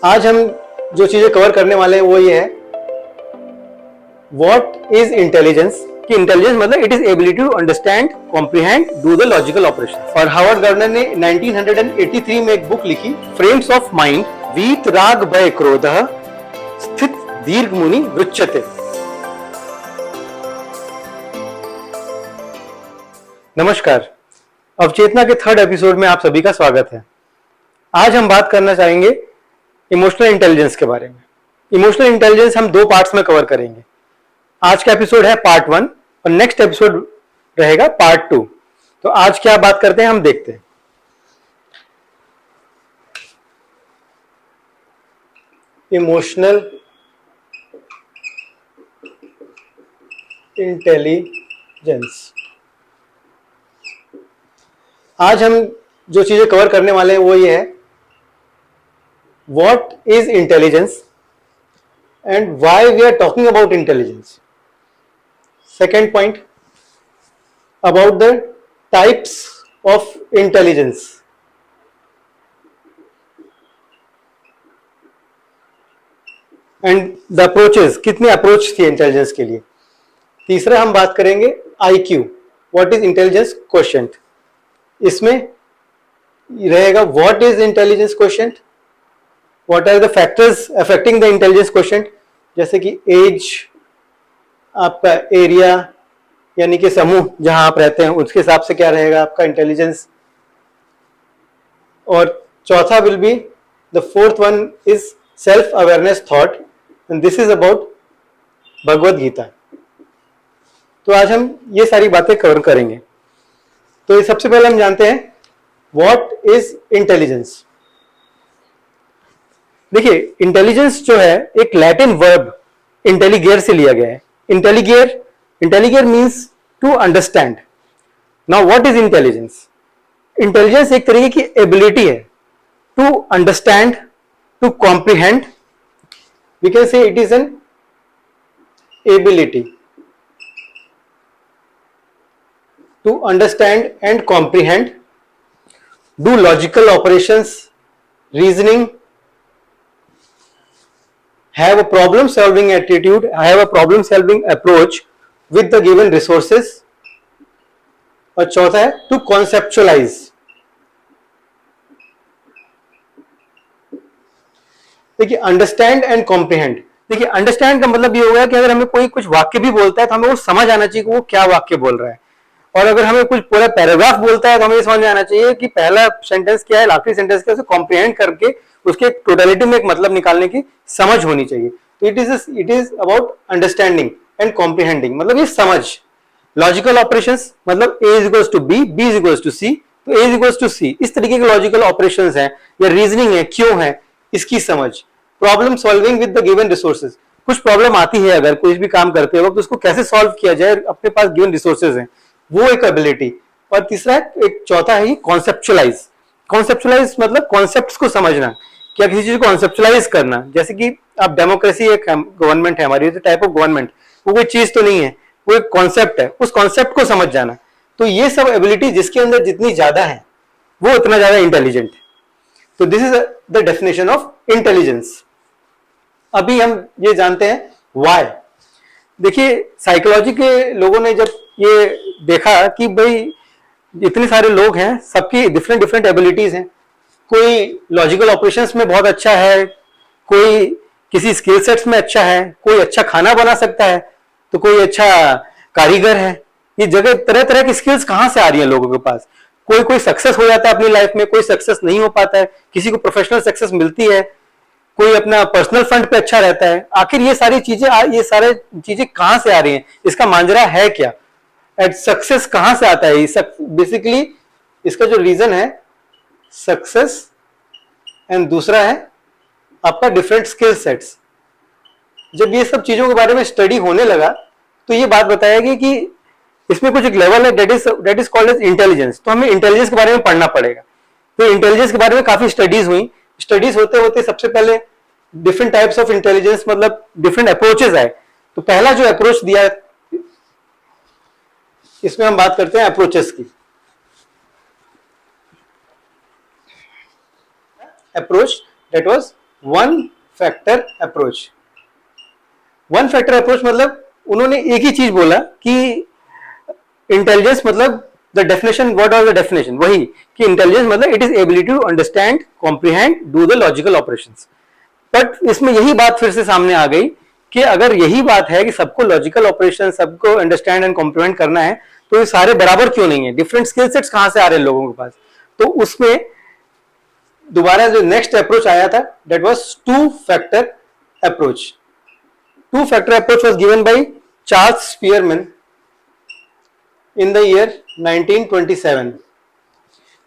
आज हम जो चीजें कवर करने वाले हैं वो ये है, व्हाट इज इंटेलिजेंस। कि इंटेलिजेंस मतलब it is ability to understand, comprehend, do the logical operation. और हार्वर्ड गार्डनर ने 1983 में एक बुक लिखी, फ्रेम्स ऑफ माइंड, वीत राग भय क्रोध स्थित दीर्घ मुनि रुच्यते। नमस्कार, अवचेतना के थर्ड एपिसोड में आप सभी का स्वागत है। आज हम बात करना चाहेंगे इमोशनल इंटेलिजेंस के बारे में। इमोशनल इंटेलिजेंस हम दो पार्ट्स में कवर करेंगे। आज का एपिसोड है पार्ट 1 और नेक्स्ट एपिसोड रहेगा पार्ट 2। तो आज क्या बात करते हैं हम देखते हैं। Emotional intelligence. आज हम जो चीजें कवर करने वाले हैं वो ये है, what is intelligence and why we are talking about intelligence. Second point, about the types of intelligence. And the approaches, कितनी अप्रोच थी इंटेलिजेंस के लिए। तीसरा हम बात करेंगे IQ, what is intelligence quotient. इसमें रहेगा what is intelligence quotient, what are the factors affecting the intelligence quotient, जैसे कि एज, आपका एरिया यानी कि समूह जहां आप रहते हैं उसके हिसाब से क्या रहेगा आपका इंटेलिजेंस। और चौथा will be, the fourth one is self awareness thought, and this is about Bhagavad Gita. तो आज हम ये सारी बातें कवर करेंगे। तो सबसे पहले हम जानते हैं व्हाट इज इंटेलिजेंस। देखिए, इंटेलिजेंस जो है एक लैटिन वर्ब इंटेलिगेर से लिया गया है। इंटेलिगेर means to understand. Now what is intelligence. Intelligence एक तरीके की एबिलिटी है to understand, to comprehend. We can say it is an ability to understand and comprehend, do logical operations, reasoning, have a problem solving attitude, have a problem solving approach with the given resources। और चौथा है to conceptualize। देखिए, understand and comprehend. देखिए, understand का मतलब ये हो गया कि अगर हमें कोई कुछ वाक्य भी बोलता है तो हमें वो समझ आना चाहिए कि वो क्या वाक्य बोल रहा है। और अगर हमें कुछ पूरा पैराग्राफ बोलता है तो हमें समझ में आना चाहिए कि पहला सेंटेंस क्या है, आखिरी सेंटेंस क्या है, उसे कॉम्प्रिहेंड करके उसके टोटलिटी में एक मतलब निकालने की समझ होनी चाहिए। तो it is about understanding and comprehending, मतलब ये समझ। लॉजिकल ऑपरेशंस मतलब A is equals to B, B is equals to C, तो A is equals to C, इस तरीके के लॉजिकल ऑपरेशंस हैं या रीजनिंग है, क्यों है, इसकी समझ। Problem solving with the given resources, कुछ प्रॉब्लम आती है अगर कोई भी काम करते वक्त तो उसको कैसे सॉल्व किया जाए, अपने पास गिवन रिसोर्सेज हैं, वो एक एबिलिटी। और तीसरा है, एक चौथा है कॉन्सेप्चुअलाइज। कॉन्सेप्चुअलाइज मतलब कॉन्सेप्ट्स को समझना, क्या किसी चीज को कॉन्सेप्चुअलाइज करना। जैसे कि आप डेमोक्रेसी एक गवर्नमेंट है हमारी, टाइप ऑफ गवर्नमेंट, वो कोई चीज तो नहीं है, वो एक कॉन्सेप्ट है, उस कॉन्सेप्ट को समझ जाना। तो ये सब एबिलिटी जिसके अंदर जितनी ज्यादा है वो उतना ज्यादा इंटेलिजेंट है। तो this is the definition of intelligence. अभी हम ये जानते हैं व्हाई। देखिए, साइकोलॉजी के लोगों ने जब ये देखा कि भाई इतने सारे लोग हैं, सबकी डिफरेंट डिफरेंट एबिलिटीज हैं, कोई लॉजिकल ऑपरेशंस में बहुत अच्छा है, कोई किसी स्किल सेट्स में अच्छा है, कोई अच्छा खाना बना सकता है, तो कोई अच्छा कारीगर है। ये जगह तरह तरह की स्किल्स कहां से आ रही है लोगों के पास। कोई सक्सेस हो जाता है अपनी लाइफ में, कोई सक्सेस नहीं हो पाता है, किसी को प्रोफेशनल सक्सेस मिलती है, कोई अपना पर्सनल फंड पे अच्छा रहता है। आखिर ये सारी चीजें कहां से आ रही हैं, इसका मांजरा है क्या, एट सक्सेस कहां से आता है। बेसिकली इसका जो रीजन है सक्सेस, एंड दूसरा है आपका डिफरेंट स्किल सेट्स। जब ये सब चीजों के बारे में स्टडी होने लगा तो ये बात बताएगी कि इसमें कुछ एक लेवल है that is called as intelligence. तो हमें इंटेलिजेंस के बारे में पढ़ना पड़ेगा। तो इंटेलिजेंस के बारे में काफी स्टडीज हुई। स्टडीज होते होते सबसे पहले डिफरेंट टाइप्स ऑफ इंटेलिजेंस मतलब डिफरेंट अप्रोचेस आए। तो पहला जो अप्रोच दिया, इसमें हम बात करते हैं अप्रोचेस की। Approach that was one factor approach. One factor approach मतलब उन्होंने एक ही चीज बोला कि इंटेलिजेंस मतलब the definition, what are the definition, वही कि इंटेलिजेंस मतलब it is ability to understand, comprehend, do the logical operations. But इसमें यही बात फिर से सामने आ गई कि अगर यही बात है कि सबको लॉजिकल ऑपरेशन, सबको अंडरस्टैंड एंड कॉम्प्रिहेंड करना है, तो ये सारे बराबर क्यों नहीं है? डिफरेंट स्किल सेट्स कहां से आ रहे हैं लोगों के पास? तो उसमें दोबारा जो नेक्स्ट अप्रोच आया था, that was two factor approach. Two factor approach was given by Charles Spearman in the year 1927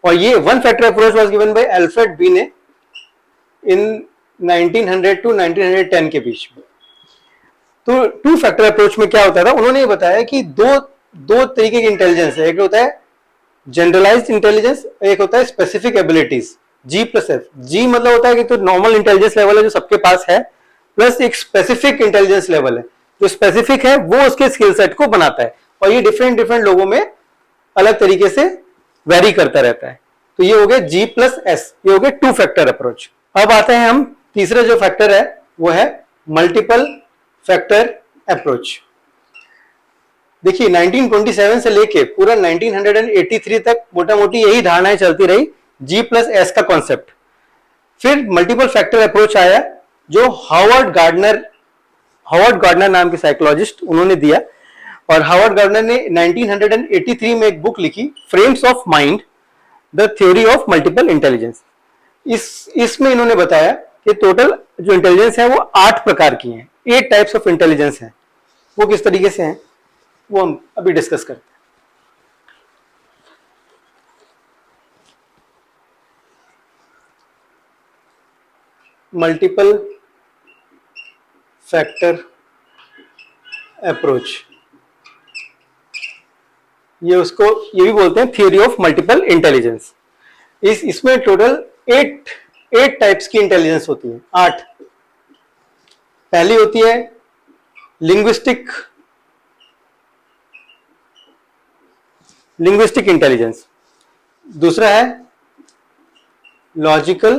और ये one factor approach was given by Alfred बीने इन 1900 टू 1910 के बीच में। तो टू फैक्टर अप्रोच में क्या होता था, उन्होंने ये बताया कि दो तरीके की इंटेलिजेंस है। एक होता है जनरलाइज्ड इंटेलिजेंस, एक होता है स्पेसिफिक एबिलिटीज, जी प्लस एफ। जी मतलब होता है कि तो नॉर्मल इंटेलिजेंस लेवल है जो सबके पास है, प्लस एक स्पेसिफिक इंटेलिजेंस लेवल है। जो स्पेसिफिक है वो उसके स्किल सेट को बनाता है और ये डिफरेंट डिफरेंट लोगों में अलग तरीके से वेरी करता रहता है। तो ये हो गया जी प्लस एस, ये हो गया टू फैक्टर अप्रोच। अब आते हैं हम तीसरे जो फैक्टर है वो है मल्टीपल फैक्टर अप्रोच। देखिए 1927 से लेके पूरा 1983 तक मोटा मोटी यही धारणाएं चलती रही, जी प्लस एस का कॉन्सेप्ट। फिर मल्टीपल फैक्टर अप्रोच आया जो हावर्ड गार्डनर नाम के साइकोलॉजिस्ट उन्होंने दिया, और हावर्ड गार्डनर ने 1983 में एक बुक लिखी, frames of mind, the theory of multiple intelligence. इसमें इन्होंने बताया कि टोटल जो इंटेलिजेंस है वो 8 प्रकार की हैं, 8 टाइप्स ऑफ इंटेलिजेंस हैं। वो किस तरीके से हैं वो हम अभी डिस्कस करते हैं। मल्टीपल फैक्टर अप्रोच, ये भी बोलते हैं थ्योरी ऑफ मल्टीपल इंटेलिजेंस। इसमें टोटल 8 टाइप्स की इंटेलिजेंस होती है, 8। पहली होती है लिंग्विस्टिक इंटेलिजेंस, दूसरा है लॉजिकल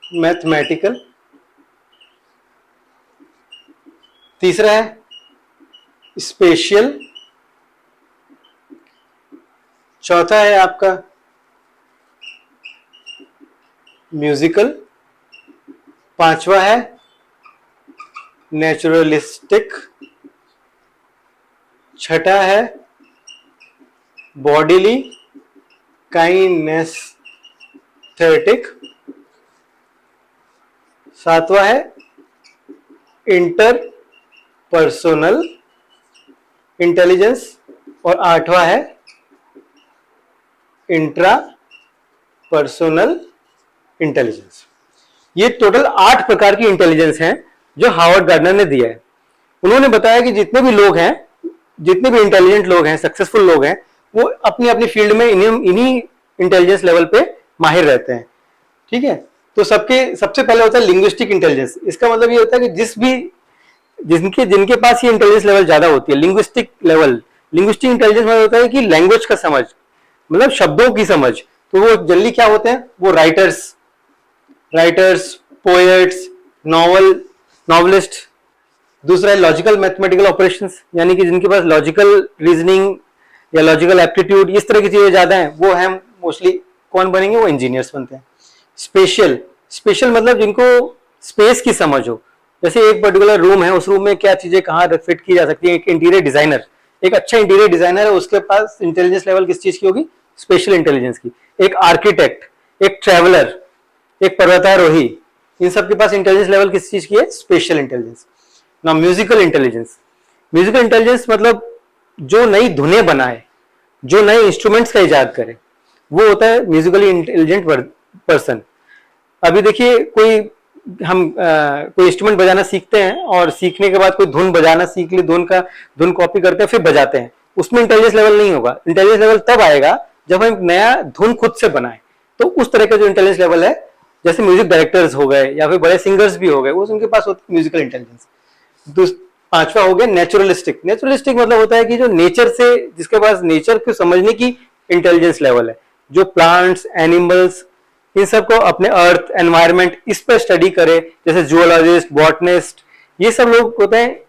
मैथमेटिकल, तीसरा है स्पेशियल, चौथा है आपका म्यूजिकल, पांचवा है नेचुरलिस्टिक, छठा है बॉडीली काइनेस्थेटिक, सातवां है इंटरपर्सनल इंटेलिजेंस, और आठवां है इंट्रा पर्सनल इंटेलिजेंस। ये टोटल 8 प्रकार की इंटेलिजेंस हैं जो हावर्ड गार्डनर ने दिया है। उन्होंने बताया कि जितने भी लोग हैं, जितने भी इंटेलिजेंट लोग हैं, सक्सेसफुल लोग हैं, वो अपनी अपनी फील्ड में इन्हीं इंटेलिजेंस लेवल पे माहिर रहते हैं। ठीक है, तो सबसे पहले होता है लिंग्विस्टिक इंटेलिजेंस। इसका मतलब ये होता है कि जिनके पास ये इंटेलिजेंस लेवल ज्यादा होती है, लिंग्विस्टिक इंटेलिजेंस मतलब होता है कि लैंग्वेज का समझ, मतलब शब्दों की समझ। तो वो जल्दी क्या होते हैं, वो राइटर्स, पोएट्स, नॉवलिस्ट। दूसरा है लॉजिकल मैथमेटिकल ऑपरेशंस, यानी कि जिनके पास लॉजिकल रीजनिंग या लॉजिकल एप्टीट्यूड इस तरह की चीजें ज्यादा हैं, वो हैं मोस्टली कौन बनेंगे, वो इंजीनियर्स बनते हैं। स्पेशल मतलब जिनको स्पेस की समझ हो, जैसे एक पर्टिकुलर रूम है, उस रूम में क्या चीजें कहाँ फिट की जा सकती है। एक इंटीरियर डिजाइनर, एक अच्छा इंटीरियर डिजाइनर है, उसके पास इंटेलिजेंस लेवल किस चीज की होगी, स्पेशल इंटेलिजेंस की। एक आर्किटेक्ट, एक ट्रैवलर, एक पर्वतारोही, इन सब के पास इंटेलिजेंस लेवल किस चीज की है, स्पेशल इंटेलिजेंस। ना म्यूजिकल इंटेलिजेंस मतलब जो नई धुनें बनाए, जो नए इंस्ट्रूमेंट्स का इजाद करे, वो होता है म्यूजिकली इंटेलिजेंट पर्सन। अभी देखिए कोई इंस्ट्रूमेंट बजाना सीखते हैं और सीखने के बाद कोई धुन बजाना सीख ली, धुन कॉपी करते हैं फिर बजाते हैं, उसमें इंटेलिजेंस लेवल नहीं होगा। इंटेलिजेंस लेवल तब आएगा जब हम नया धुन खुद से बनाए। तो उस तरह का जो इंटेलिजेंस लेवल है, जैसे म्यूजिक डायरेक्टर्स हो गए या फिर बड़े सिंगर्स भी हो गए, वो उनके पास होती है म्यूजिकल इंटेलिजेंस। पांचवा हो गया नेचुरलिस्टिक मतलब होता है कि जो नेचर से, जिसके पास नेचर को समझने की इंटेलिजेंस लेवल है, जो प्लांट्स, एनिमल्स इन सबको अपने अर्थ एनवायरनमेंट इस पर स्टडी करे, जैसे जूलॉजिस्ट, बॉटनिस्ट, ये सब लोग होते हैं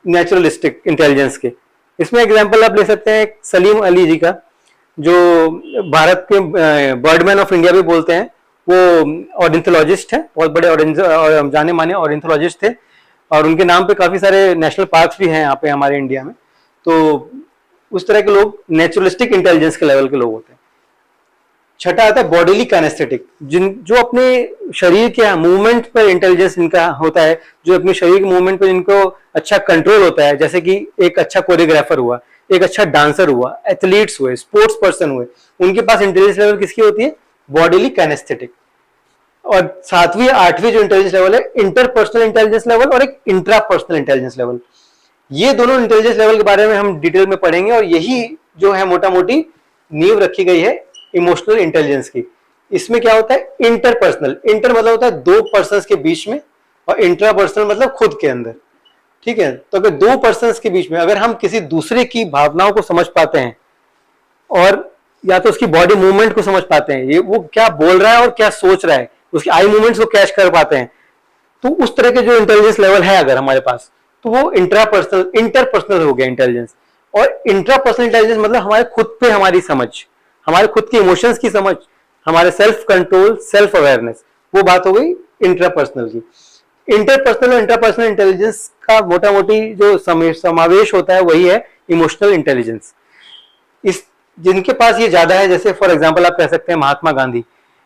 नेचुरलिस्टिक इंटेलिजेंस के। इसमें एग्जांपल आप ले सकते हैं सलीम अली जी का, जो भारत के बर्डमैन ऑफ इंडिया भी बोलते हैं। वो ऑर्निथोलॉजिस्ट हैं, बहुत बड़े जाने माने ऑर्निथोलॉजिस्ट थे, और उनके नाम पे काफी सारे नेशनल पार्क्स भी हैं यहाँ पे हमारे इंडिया में। तो उस तरह के लोग नेचुरलिस्टिक इंटेलिजेंस के लेवल के लोग होते हैं। छठा आता है बॉडीली काइनेस्थेटिक, जो अपने शरीर के मूवमेंट पर इंटेलिजेंस इनका होता है, जो अपने शरीर के मूवमेंट पर इनको अच्छा कंट्रोल होता है। जैसे कि एक अच्छा कोरियोग्राफर हुआ, एक अच्छा डांसर हुआ, एथलीट्स हुए, स्पोर्ट्स पर्सन हुए, उनके पास इंटेलिजेंस लेवल किसकी होती है? Bodily kinesthetic. और सातवीं आठवीं जो इंटेलिजेंस लेवल है, इंटरपर्सनल इंटेलिजेंस लेवल और एक इंट्रापर्सनल इंटेलिजेंस लेवल। ये दोनों इंटेलिजेंस लेवल के बारे में हम डिटेल में पढ़ेंगे, और यही जो है मोटा मोटी नींव रखी गई है इमोशनल इंटेलिजेंस की। इसमें क्या होता है? इंटरपर्सनल, इंटर मतलब होता है दो पर्सन्स के बीच में, और इंट्रापर्सनल मतलब खुद के अंदर। ठीक है, तो अगर दो पर्सन्स के बीच में अगर हम किसी दूसरे की भावनाओं को समझ पाते हैं, और या तो उसकी बॉडी मूवमेंट को समझ पाते हैं, ये वो क्या बोल रहा है और क्या सोच रहा है, उसकी आई मूवमेंट्स को कैच कर पाते हैं, तो उस तरह के जो इंटेलिजेंस लेवल है अगर हमारे पास, तो वो इंटरपर्सनल हो गया इंटेलिजेंस। और इंट्रापर्सनल इंटेलिजेंस मतलब हमारे खुद पे हमारी समझ, हमारे खुद के इमोशंस की समझ, हमारे सेल्फ कंट्रोल, सेल्फ अवेयरनेस, वो बात हो गई इंट्रापर्सनल की। इंटरपर्सनल और इंट्रापर्सनल इंटेलिजेंस का मोटा मोटी जो समावेश होता है वही है इमोशनल इंटेलिजेंस। इस जिनके पास ये ज्यादा है, जैसे फॉर एग्जांपल आप कह सकते हैं महात्मा गांधी,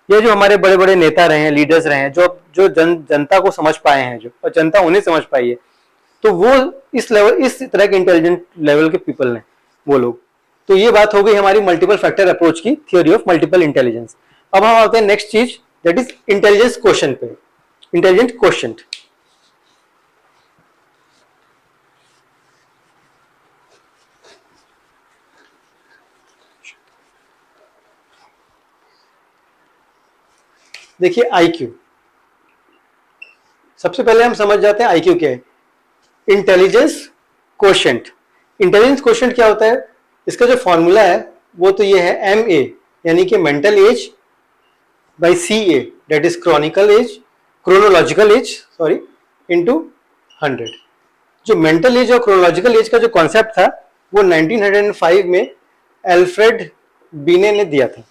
ये जो हमारे बड़े बड़े नेता रहे हैं, लीडर्स रहे हैं, जो जनता को समझ पाए हैं, जो और जनता उन्हें समझ पाई है, तो वो इस तरह के इंटेलिजेंट लेवल के पीपल हैं वो लोग। तो ये बात हो गई हमारी मल्टीपल फैक्टर अप्रोच की, थ्योरी ऑफ मल्टीपल इंटेलिजेंस। अब हम आते हैं नेक्स्ट चीज, दैट इज इंटेलिजेंस क्वेश्चन पे, इंटेलिजेंट क्वेश्चन। देखिए आईक्यू, सबसे पहले हम समझ जाते हैं आईक्यू क्या है। Intelligence quotient. इंटेलिजेंस क्वोशिएंट क्या होता है? इसका जो फॉर्मूला है वो तो ये है MA, यानी कि mental age by CA, that is chronological age sorry, into 100। जो मेंटल एज और क्रोनोलॉजिकल एज का जो कॉन्सेप्ट था वो 1905 में एल्फ्रेड बीने ने दिया था,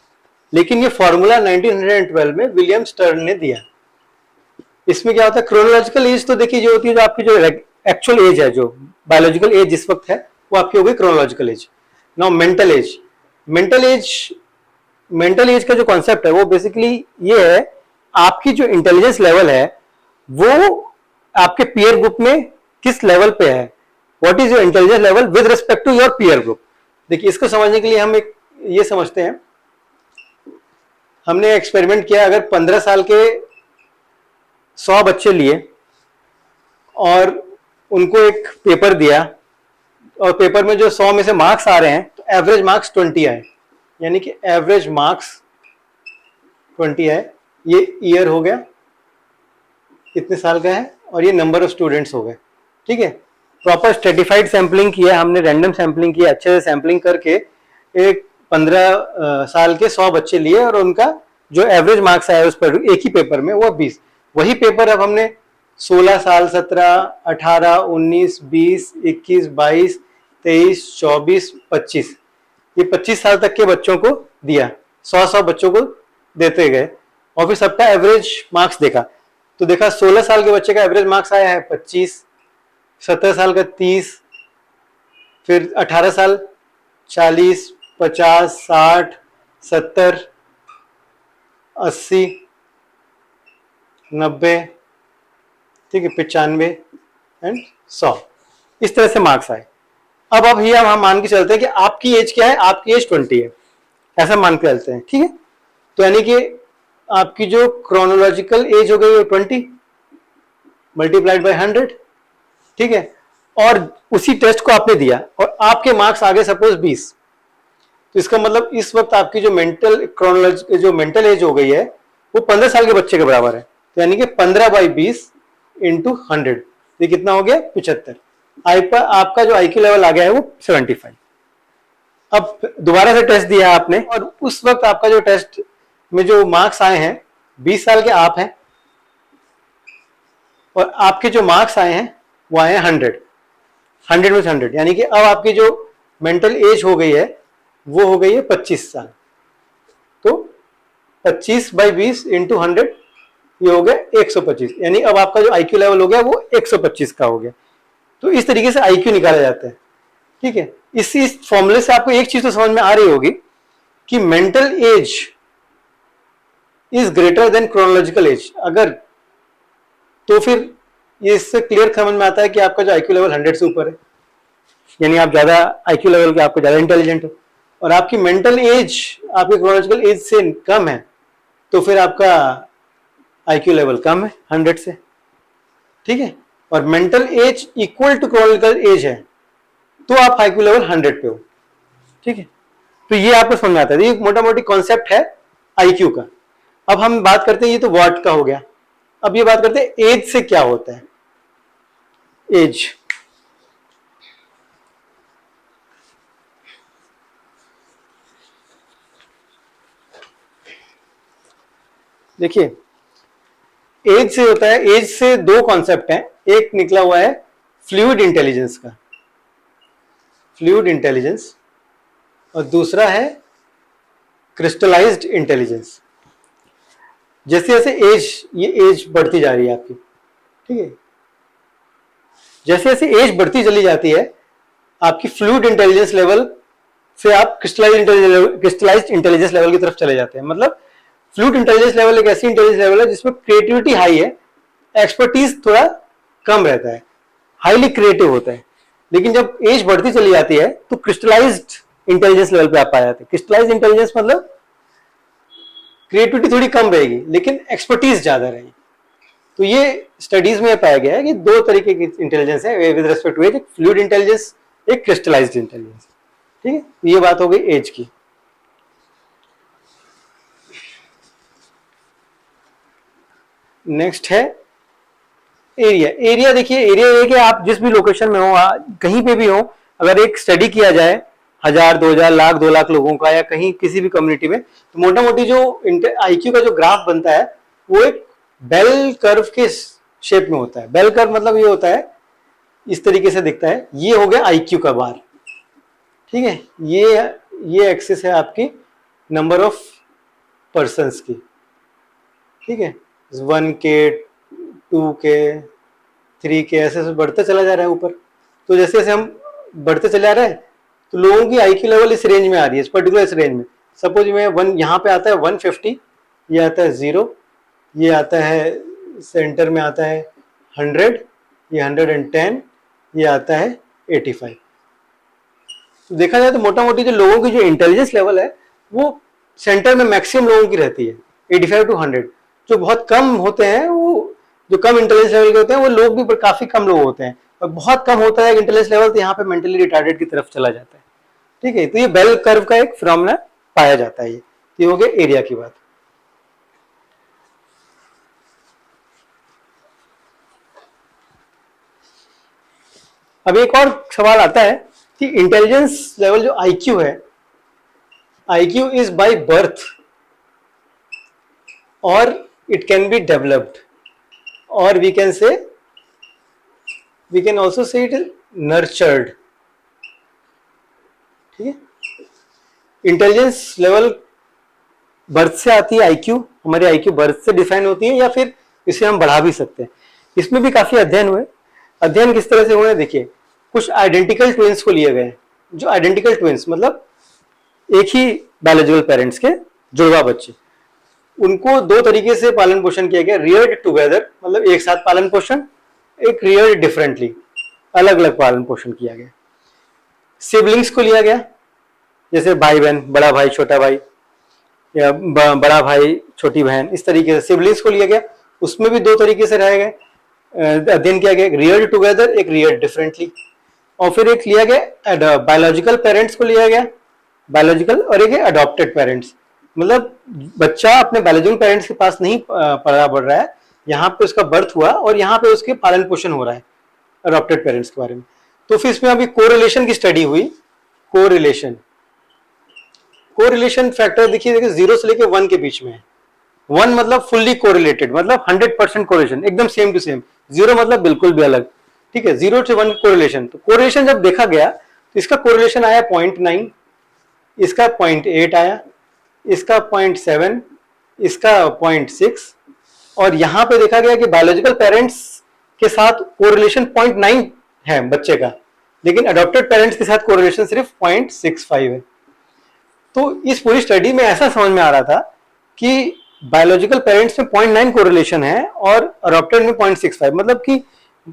लेकिन ये फॉर्मूला 1912 में विलियम स्टर्न ने दिया। इसमें क्या होता है? क्रोनोलॉजिकल एज तो देखिए जो होती है, जो आपकी जो एक्चुअल एज है, जो बायोलॉजिकल एज जिस वक्त है, वो आपकी हो गई chronological age. Now mental as, mental as का जो कॉन्सेप्ट है वो बेसिकली ये है, आपकी जो इंटेलिजेंस लेवल है वो आपके पीयर ग्रुप में किस लेवल पे है। What is your intelligence level with respect to your peer group. देखिए इसको समझने के लिए हम एक ये समझते हैं, हमने एक्सपेरिमेंट किया, अगर 15 साल के 100 बच्चे लिए और उनको एक पेपर दिया, और पेपर में जो 100 में से मार्क्स आ रहे हैं तो एवरेज मार्क्स 20 आए, यानी कि एवरेज मार्क्स 20 आए। ये ईयर हो गया, कितने साल का है, और ये नंबर ऑफ स्टूडेंट्स हो गए। ठीक है, प्रॉपर स्ट्रेटिफाइड सैंपलिंग किया हमने, रैंडम सैंपलिंग किया, अच्छे से सैंपलिंग करके एक 15 साल के 100 बच्चे लिए, और उनका जो एवरेज मार्क्स आया उस पर एक ही पेपर में वो 20। वही पेपर अब हमने 16 साल, 17, 18, 19, 20, 21, 22, 23, 24, 25, ये 25 साल तक के बच्चों को दिया, 100 बच्चों को देते गए, और फिर सबका एवरेज मार्क्स देखा। तो देखा 16 साल के बच्चे का एवरेज मार्क्स आया है 25, 17 साल का 30, फिर 18 साल 40, 50, 60, 70, 80, 90, ठीक है, 95 एंड 100, इस तरह से मार्क्स आए। अब ये हम मान के चलते हैं कि आपकी एज क्या है, आपकी एज 20 है, ऐसा मान के चलते हैं। ठीक है, तो यानी कि आपकी जो क्रोनोलॉजिकल एज हो गई वो 20 मल्टीप्लाइड बाय 100। ठीक है, और उसी टेस्ट को आपने दिया और आपके मार्क्स आ गए सपोज 20, तो इसका मतलब इस वक्त आपकी जो मेंटल एज हो गई है वो 15 साल के बच्चे के बराबर है। तो यानी कि 15/20 इंटू 100, ये कितना हो गया? 75। आपका जो IQ लेवल आ गया है वो 75। अब दोबारा से टेस्ट दिया आपने, और उस वक्त आपका जो टेस्ट में जो मार्क्स आए हैं 20 साल के आप हैं और आपके जो मार्क्स आए हैं वो आए हैं 100 में से 100, यानी कि अब आपकी जो मेंटल एज हो गई है वो हो गई है 25 साल। तो 25/20 इंटू 100 ये हो गया 125, यानी अब आपका जो आईक्यू लेवल हो गया वो 125 का हो गया। तो इस तरीके से आईक्यू निकाला जाता है, ठीक है। इस फॉर्मूले से आपको एक चीज तो समझ में आ रही होगी कि mental as is greater than chronological age. अगर तो फिर ये इससे क्लियर समझ में आता है कि आपका जो आईक्यू लेवल 100 से ऊपर है, यानी आप ज्यादा आईक्यू लेवल के, आपको ज्यादा इंटेलिजेंट हो, और आपकी मेंटल एज आपके क्रोनोलॉजिकल एज से कम है तो फिर आपका आईक्यू लेवल कम है 100 से, ठीक है। और mental age equal to chronological age है तो आप आईक्यू लेवल 100 पे हो, ठीक है। तो ये आपको समझ में आता है, ये मोटा मोटी कॉन्सेप्ट है आईक्यू का। अब हम बात करते हैं, ये तो व्हाट का हो गया, अब ये बात करते हैं एज से क्या होता है। एज, देखिए एज से होता है, एज से दो कॉन्सेप्ट हैं, एक निकला हुआ है फ्लूइड इंटेलिजेंस का, फ्लूइड इंटेलिजेंस, और दूसरा है क्रिस्टलाइज्ड इंटेलिजेंस। जैसे जैसे ये एज बढ़ती जा रही है आपकी, ठीक है, जैसे जैसे एज बढ़ती चली जाती है आपकी फ्लूइड इंटेलिजेंस लेवल से आप क्रिस्टलाइज्ड इंटेलिजेंस लेवल की तरफ चले जाते हैं। मतलब फ्लूइड इंटेलिजेंस लेवल एक ऐसी इंटेलिजेंस लेवल है जिसमें क्रिएटिविटी हाई है, एक्सपर्टीज थोड़ा कम रहता है, हाईली क्रिएटिव होता है। लेकिन जब एज बढ़ती चली जाती है तो क्रिस्टलाइज्ड इंटेलिजेंस लेवल पे आप आ जाते हैं। क्रिस्टलाइज्ड इंटेलिजेंस मतलब क्रिएटिविटी थोड़ी कम रहेगी लेकिन एक्सपर्टीज ज्यादा रहेगी। तो ये स्टडीज में पाया गया है कि दो तरीके की इंटेलिजेंस है विद रिस्पेक्ट टू एज, एक फ्लूइड इंटेलिजेंस, एक क्रिस्टलाइज्ड इंटेलिजेंस, ठीक है। ये बात हो गई एज की। नेक्स्ट है एरिया। एरिया देखिए, एरिया ये कि आप जिस भी लोकेशन में हो, कहीं पे भी हो, अगर एक स्टडी किया जाए 1000, 2000, लाख, 2 लाख लोगों का या कहीं किसी भी कम्युनिटी में, तो मोटा मोटी जो आईक्यू का जो ग्राफ बनता है वो एक बेल कर्व के शेप में होता है। बेल कर्व मतलब ये होता है, इस तरीके से दिखता है। ये हो गया आईक्यू का बार, ठीक है। ये एक्सिस है आपकी नंबर ऑफ पर्संस की, ठीक है। 1K, 2K, 3K ऐसे बढ़ते चला जा रहा है ऊपर। तो जैसे जैसे हम बढ़ते चले जा रहे हैं तो लोगों की आईक्यू लेवल इस रेंज में आ रही है, इस पर्टिकुलर इस रेंज में। सपोज में यहाँ पे आता है 150, ये आता है 0, ये आता है सेंटर में आता है 100, ये 110, ये आता है 85। तो देखा जाए तो मोटा मोटी जो लोगों की जो इंटेलिजेंस लेवल है वो सेंटर में मैक्सिमम लोगों की रहती है 85 to 100। जो बहुत कम होते हैं, वो जो कम इंटेलिजेंस लेवल के होते हैं वो लोग भी काफी कम लोग होते हैं, और बहुत कम होता है इंटेलिजेंस लेवल तो यहाँ पे मेंटली रिटार्डेड की तरफ चला जाता है, ठीक है। तो ये बेल कर्व का एक फिनोमेना पाया जाता है। ये हो गया एरिया की बात। अब एक और सवाल आता है कि इंटेलिजेंस लेवल जो आईक्यू है, आईक्यू इज बाय बर्थ और इट कैन बी डेवलप्ड, और we can also say it is nurtured, ठीक है। इंटेलिजेंस लेवल बर्थ से आती है, आईक्यू हमारी आईक्यू बर्थ से डिफाइन होती है, या फिर इसे हम बढ़ा भी सकते हैं। इसमें भी काफी अध्ययन हुए। अध्ययन किस तरह से हुए, देखिए कुछ आइडेंटिकल ट्विंस को लिए गए, जो आइडेंटिकल ट्विंस मतलब एक ही बायोलॉजिकल पेरेंट्स के जुड़वा बच्चे, उनको दो तरीके से पालन पोषण किया गया। रियर्ड टुगेदर मतलब एक साथ पालन पोषण, एक रियर्ड डिफरेंटली अलग अलग पालन पोषण किया गया। सिबलिंग्स को लिया गया, जैसे भाई बहन, बड़ा भाई छोटा भाई, या बड़ा भाई छोटी बहन, इस तरीके से सिबलिंग्स को लिया गया। उसमें भी दो तरीके से रह गए, अध्ययन किया गया, एक रियर्ड टुगेदर, एक रियर्ड डिफरेंटली। और फिर एक लिया गया बायोलॉजिकल पेरेंट्स को लिया गया, बायोलॉजिकल, और एक अडॉप्टेड पेरेंट्स, मतलब बच्चा अपने बायोलॉजिकल पेरेंट्स के पास नहीं पला बढ़ रहा है, यहाँ पे उसका बर्थ हुआ और यहाँ पे उसके पालन पोषण हो रहा है अडॉप्टेड पेरेंट्स के बारे में। तो फिर इसमें अभी कोरिलेशन की स्टडी हुई। कोरिलेशन फैक्टर देखिए 0 से लेके 1 के बीच में है, 1 मतलब फुल्ली कोरिलेटेड, मतलब 100% कोरिलेशन, एकदम सेम टू सेम। 0 मतलब बिल्कुल भी अलग। ठीक है, 0 से 1 कोरिलेशन। तो कोरिलेशन जब देखा गया तो इसका कोरिलेशन आया 0.9, इसका 0.8 आया, इसका 0.7, इसका 0.6, और यहां पे देखा गया कि बायोलॉजिकल पेरेंट्स के साथ कोरिलेशन 0.9 है बच्चे का, लेकिन अडॉप्टेड पेरेंट्स के साथ कोरिलेशन सिर्फ 0.65 है। तो इस पूरी स्टडी में ऐसा समझ में आ रहा था कि बायोलॉजिकल पेरेंट्स में 0.9 कोरिलेशन है और अडॉप्टेड में 0.65, मतलब कि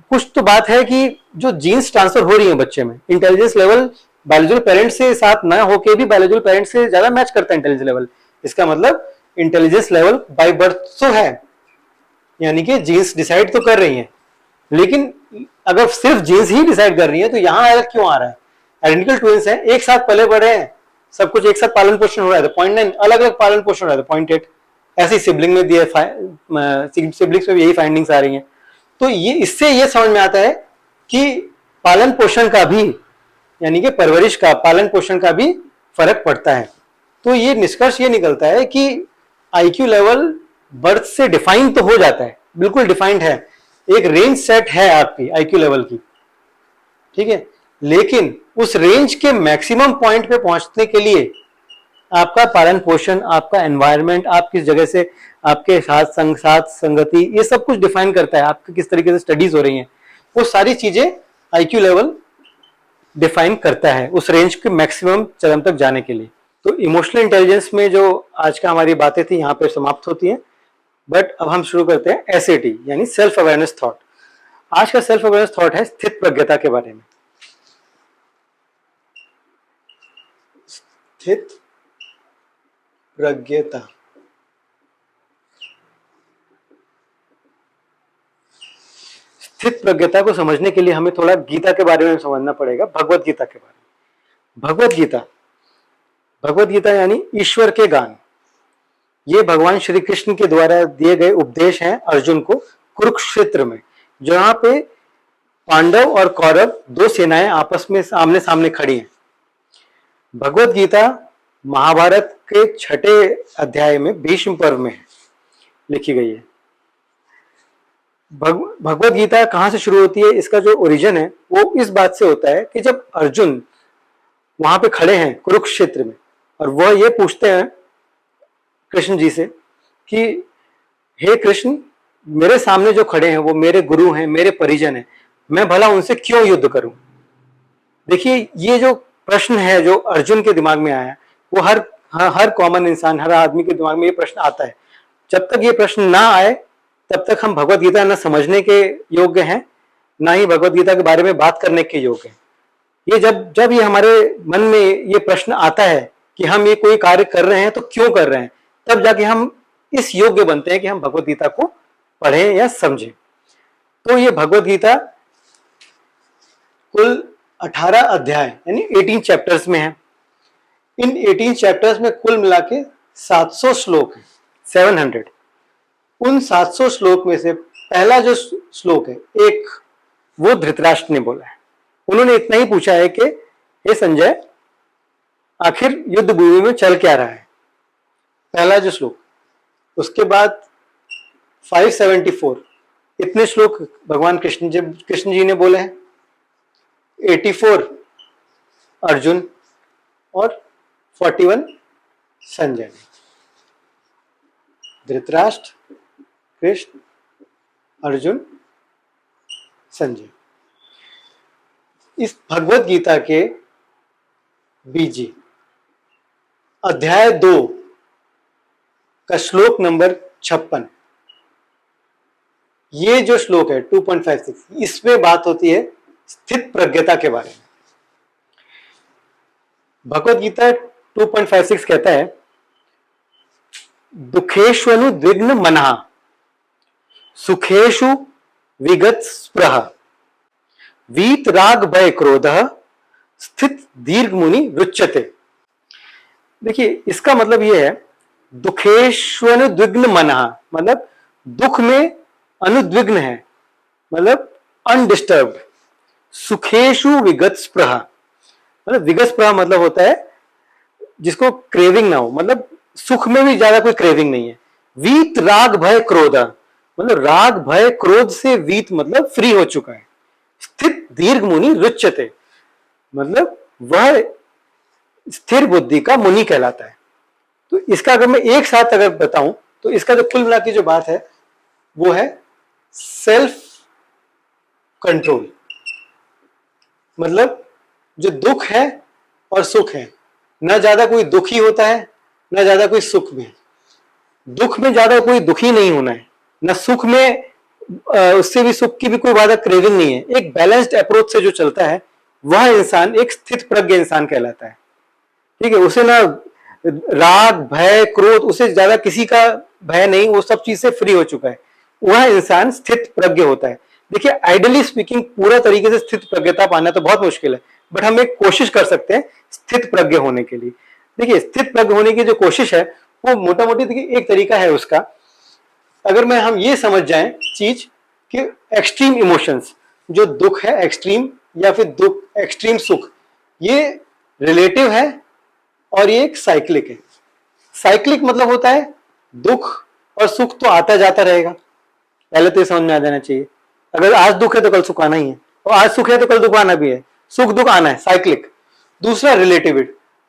कुछ तो बात है कि जो जीन्स ट्रांसफर हो रही है बच्चे में, इंटेलिजेंस लेवल बायोलॉजिकल पेरेंट्स से साथ ना होके भी बायोलॉजिकल पेरेंट्स से ज्यादा मैच करता है इंटेलिजेंस लेवल। इसका मतलब इंटेलिजेंस लेवल बाय बर्थ तो है, यानी कि जीन्स डिसाइड तो कर रही हैं, लेकिन अगर सिर्फ जीन्स ही डिसाइड कर रही है तो यहां अलग क्यों आ रहा है? आइडेंटिकल ट्विंस हैं, एक साथ पले बढ़े हैं, सब कुछ एक साथ पालन पोषण हो रहा है तो 0.9, अलग अलग पालन पोषण हो रहा है तो 0.8। ऐसी सिबलिंग में दिए, सिबलिंग्स में भी यही फाइंडिंग्स आ रही हैं। तो ये इससे ये समझ में आता है कि पालन पोषण का भी, यानी कि परवरिश का, पालन पोषण का भी फर्क पड़ता है। तो ये निष्कर्ष ये निकलता है कि आईक्यू लेवल बर्थ से डिफाइन तो हो जाता है, बिल्कुल डिफाइंड है, एक रेंज सेट है आपकी आईक्यू लेवल की, ठीक है, लेकिन उस रेंज के मैक्सिमम पॉइंट पे पहुंचने के लिए आपका पालन पोषण, आपका एनवायरनमेंट, आप किस जगह से, आपके साथ संगति, ये सब कुछ डिफाइन करता है, आपकी किस तरीके से स्टडीज हो रही हैं, वो सारी चीजें आईक्यू लेवल डिफाइन करता है उस रेंज के मैक्सिमम चरम तक जाने के लिए। तो इमोशनल इंटेलिजेंस में जो आज का हमारी बातें थी यहाँ पे समाप्त होती हैं। बट अब हम शुरू करते हैं एसएटी, यानी सेल्फ अवेयरनेस थॉट। आज का सेल्फ अवेयरनेस थॉट है स्थित प्रज्ञता के बारे में। स्थित प्रज्ञता, स्थित प्रज्ञता को समझने के लिए हमें थोड़ा गीता के बारे में समझना पड़ेगा, भगवत गीता के बारे में। भगवत गीता यानी ईश्वर के गान, ये भगवान श्री कृष्ण के द्वारा दिए गए उपदेश हैं अर्जुन को कुरुक्षेत्र में, जहां पे पांडव और कौरव दो सेनाएं आपस में आमने सामने खड़ी हैं। भगवत गीता महाभारत के 6ठे अध्याय में भीष्म पर्व में लिखी गई है। भगवत गीता कहां से शुरू होती है, इसका जो ओरिजिन है वो इस बात से होता है कि जब अर्जुन वहां पे खड़े हैं कुरुक्षेत्र में और वह ये पूछते हैं कृष्ण जी से कि हे कृष्ण, मेरे सामने जो खड़े हैं वो मेरे गुरु हैं, मेरे परिजन हैं, मैं भला उनसे क्यों युद्ध करूं। देखिए, ये जो प्रश्न है जो अर्जुन के दिमाग में आया, वो हर कॉमन इंसान, हर आदमी के दिमाग में ये प्रश्न आता है। जब तक ये प्रश्न ना आए तब तक हम भगवत गीता न समझने के योग्य हैं, ना ही भगवत गीता के बारे में बात करने के योग्य हैं। ये जब ये हमारे मन में ये प्रश्न आता है कि हम ये कोई कार्य कर रहे हैं तो क्यों कर रहे हैं, तब जाके हम इस योग्य बनते हैं कि हम भगवत गीता को पढ़ें या समझें। तो ये भगवत गीता कुल 18 अध्याय यानी 18 चैप्टर्स में है। इन 18 चैप्टर्स में कुल मिला के 700 श्लोक है, 700। उन 700 श्लोक में से पहला जो श्लोक है, एक, वो धृतराष्ट्र ने बोला है। उन्होंने इतना ही पूछा है कि हे संजय, आखिर युद्ध भूमि में चल क्या रहा है, पहला जो श्लोक। उसके बाद 574 इतने श्लोक भगवान कृष्ण जी ने बोले हैं, 84 अर्जुन और 41 संजय ने। धृतराष्ट्र, कृष्ण, अर्जुन, संजय। इस भगवत गीता के बीजी अध्याय 2 का श्लोक नंबर 56, ये जो श्लोक है 2.56, इसमें बात होती है स्थित प्रज्ञता के बारे में। भगवत गीता 2.56 कहता है, दुखेष्वनुद्विग्न मनः सुखेषु विगत स्पृह वीत राग भय क्रोध स्थित दीर्घ मुनि रुच्यते। देखिए, इसका मतलब यह है, दुखेष्वनुद्विग्न मनः मतलब दुख में अनुद्विग्न है, मतलब अनडिस्टर्ब्ड। सुखेषु विगत स्पृह मतलब विगत स्पृह मतलब होता है जिसको क्रेविंग ना हो, मतलब सुख में भी ज्यादा कोई क्रेविंग नहीं है, वीत राग भय क्रोध, मतलब राग भय क्रोध से वीत मतलब फ्री हो चुका है। स्थित दीर्घ मुनि रुच्यते, मतलब वह स्थिर बुद्धि का मुनि कहलाता है। तो इसका अगर मैं एक साथ अगर बताऊं तो इसका जो कुल मिला की जो बात है वो है सेल्फ कंट्रोल। मतलब जो दुख है और सुख है, ना ज्यादा कोई दुखी होता है ना ज्यादा कोई सुख में। दुख में ज्यादा कोई दुखी नहीं होना है, ना सुख में उससे भी सुख की भी कोई ज्यादा क्रेविंग नहीं है। एक बैलेंस्ड अप्रोच से जो चलता है वह इंसान एक स्थित प्रज्ञ इंसान कहलाता है। ठीक है, उसे ना राग भय क्रोध, उसे ज्यादा किसी का भय नहीं, वो सब चीज से फ्री हो चुका है, वह इंसान स्थित प्रज्ञ होता है। देखिए आइडियली स्पीकिंग पूरा तरीके से स्थित प्रज्ञता पाना तो बहुत मुश्किल है, बट हम एक कोशिश कर सकते हैं स्थित प्रज्ञ होने के लिए। देखिए स्थित प्रज्ञ होने की जो कोशिश है वो मोटा मोटी देखिए एक तरीका है उसका, अगर मैं हम ये समझ जाएं चीज कि एक्सट्रीम इमोशंस, जो दुख है एक्सट्रीम या फिर दुख एक्सट्रीम सुख, ये रिलेटिव है और ये एक साइक्लिक है। साइक्लिक मतलब होता है दुख और सुख तो आता जाता रहेगा, पहले तो ये समझ में आ जाना चाहिए। अगर आज दुख है तो कल सुख आना ही है, और आज सुख है तो कल दुख आना भी है, सुख दुख आना है, साइक्लिक। दूसरा रिलेटिव,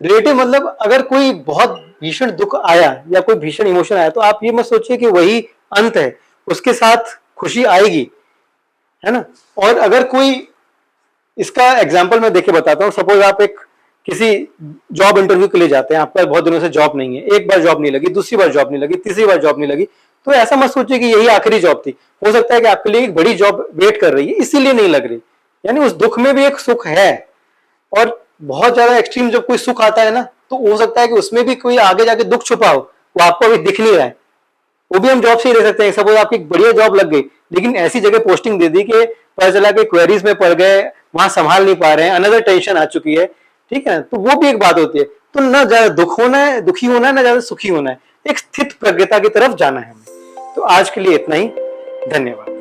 रिलेटिव मतलब अगर कोई बहुत भीषण दुख आया या कोई भीषण इमोशन आया तो आप ये मत सोचिए कि वही अंत है, उसके साथ खुशी आएगी, है ना। और अगर कोई, इसका एग्जाम्पल मैं देके बताता हूँ। सपोज आप एक किसी जॉब इंटरव्यू के लिए जाते हैं, आपका बहुत दिनों से जॉब नहीं है, एक बार जॉब नहीं लगी, दूसरी बार जॉब नहीं लगी, तीसरी बार जॉब नहीं लगी, तो ऐसा मत सोचिए कि यही आखिरी जॉब थी। हो सकता है कि आपके लिए एक बड़ी जॉब वेट कर रही है, इसीलिए नहीं लग रही। यानी उस दुख में भी एक सुख है। और बहुत ज्यादा एक्सट्रीम जब कोई सुख आता है ना, तो हो सकता है कि उसमें भी कोई आगे जाके दुख छुपा हो, वो आपको अभी दिख नहीं रहा है, वो भी हम जॉब से ही ले सकते हैं। सपोज आपकी बढ़िया जॉब लग गई, लेकिन ऐसी जगह पोस्टिंग दे दी कि पता चला कि क्वेरीज में पड़ गए, वहां संभाल नहीं पा रहे हैं, अनदर टेंशन आ चुकी है, ठीक है, तो वो भी एक बात होती है। तो ना ज्यादा दुख होना है, दुखी होना है, ना ज्यादा सुखी होना है, एक स्थित प्रज्ञता की तरफ जाना है हमें। तो आज के लिए इतना ही, धन्यवाद।